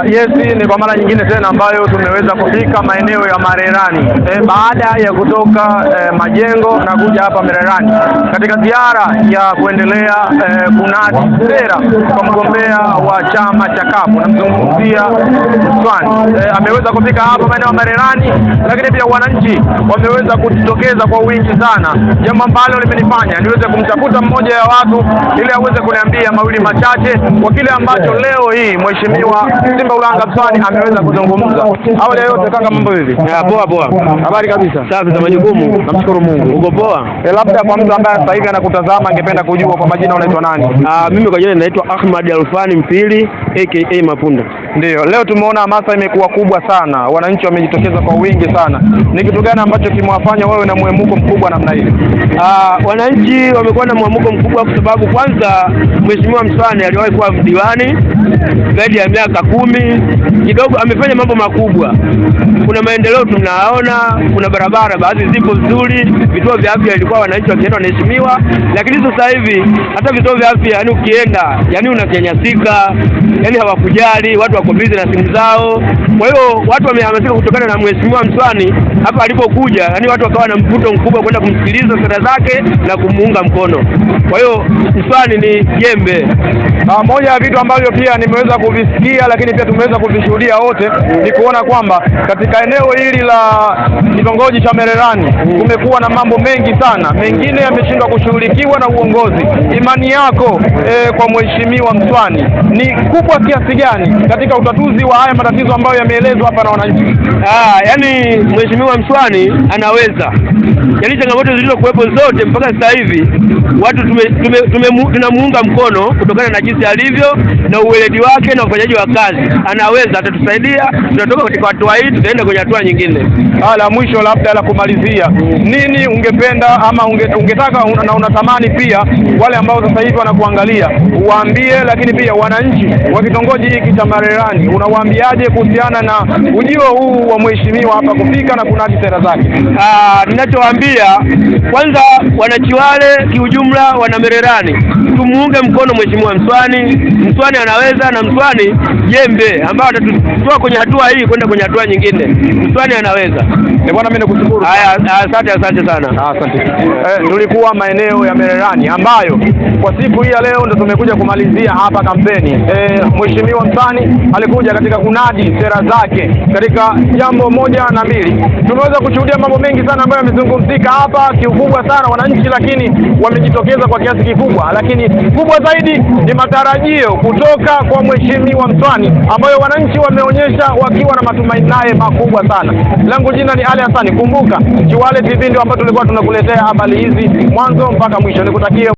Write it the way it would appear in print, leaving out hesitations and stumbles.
Yes, ni kwa mara nyingine tena ambayo tumeweza kufika maeneo ya Marerani baada ya kutoka Majengo na kuja hapa Marerani katika ziara ya kuendelea kunadi sera kwa mgombea wa chama cha CUF. Namzungumzia Mswani. Ameweza kufika hapa maeneo ya Marerani, lakini pia wananchi wameweza kujitokeza kwa wingi sana, jambo ambalo limenifanya niweze kumtafuta mmoja ya watu ili aweze kuniambia mawili machache kwa kile ambacho leo hii Mheshimiwa Simba Ulanga Mswani ameweza kuzungumza. Awali ya yote kaka, mambo hivi? Poa. Habari kabisa. Safi za majukumu. Namshukuru Mungu. Uko poa? Labda kwa mtu ambaye sasa hivi anakutazama angependa kujua kwa majina unaitwa nani? Mimi kwa jina naitwa Ahmad Alfani Mpili aka Mapunda. Ndio, leo tumeona hamasa imekuwa kubwa sana. Wananchi wamejitokeza kwa wingi sana. Ni kitu gani ambacho kimewafanya wewe na mwemuko mkubwa namna hii? Wananchi wamekuwa na mwemuko mkubwa kwa sababu kwanza Mheshimiwa Mswani aliwahi kuwa diwani zaidi ya miaka 10. Kidogo amefanya mambo makubwa. Kuna maendeleo tunaona, kuna barabara baadhi zipo nzuri, vituo vya afya ilikuwa wananchi wakienda wanaheshimiwa, lakini sasa hivi hata vituo vya afya yani ukienda yani unanyanyasika, yani hawakujali, watu wako busy na simu zao. Kwa hiyo watu wamehamasika kutokana na Mheshimiwa Mswani hapa alipokuja, yani watu wakawa na mvuto mkubwa kwenda kumsikiliza sera zake na kumuunga mkono. Kwa hiyo Mswani ni jembe. Moja ya vitu ambavyo pia nimeweza kuvisikia lakini pia tumeweza kuvishuhudia wote ni kuona kwamba katika eneo hili la kitongoji cha Marerani kumekuwa na mambo mengi sana, mengine yameshindwa kushughulikiwa na uongozi. Imani yako kwa Mheshimiwa Mswani ni kubwa kiasi gani katika utatuzi wa haya matatizo ambayo yameelezwa hapa na wananchi? Yani Mheshimiwa Mswani anaweza. Yani changamoto zilizokuwepo zote mpaka sasa hivi watu tunamuunga mkono kutokana na jinsi alivyo na uweledi wake na ufanyaji wa kazi. Anaweza, atatusaidia. Tunatoka katika hatua hii tutaenda kwenye hatua nyingine. La mwisho labda la kumalizia, nini ungependa ama ungetaka na unatamani pia wale ambao sasa hivi wanakuangalia uwaambie, lakini pia wananchi wa kitongoji hiki cha Marerani unawaambiaje kuhusiana na ujio huu wa mheshimiwa hapa kufika na kunadi sera zake? Ninachowaambia kwanza, wananchi wale kiujumla wana Marerani, tumuunge mkono Mheshimiwa Mswani. Mswani anaweza, na Mswani jembe ambao atatutoa kwenye hatua hii kwenda kwenye hatua nyingine. Mswani anaweza. Bwana, mimi nakushukuru. Asante sana. Asante. Tulikuwa maeneo ya Marerani ambayo kwa siku hii ya leo ndo tumekuja kumalizia hapa kampeni. Mheshimiwa Mswani alikuja katika kunadi sera zake katika jambo moja na mbili. Tumeweza kushuhudia mambo mengi sana ambayo yamezungumzika hapa kiukubwa sana wananchi, lakini wamejitokeza kwa kiasi kikubwa, lakini kubwa zaidi ni matarajio kutoka kwa Mheshimiwa Mswani ambayo wananchi wameonyesha wakiwa na matumaini naye makubwa sana. Langu jina ni Ali Hassan. Kumbuka Chiwale TV ndio ambayo tulikuwa tunakuletea habari hizi mwanzo mpaka mwisho. Nikutakie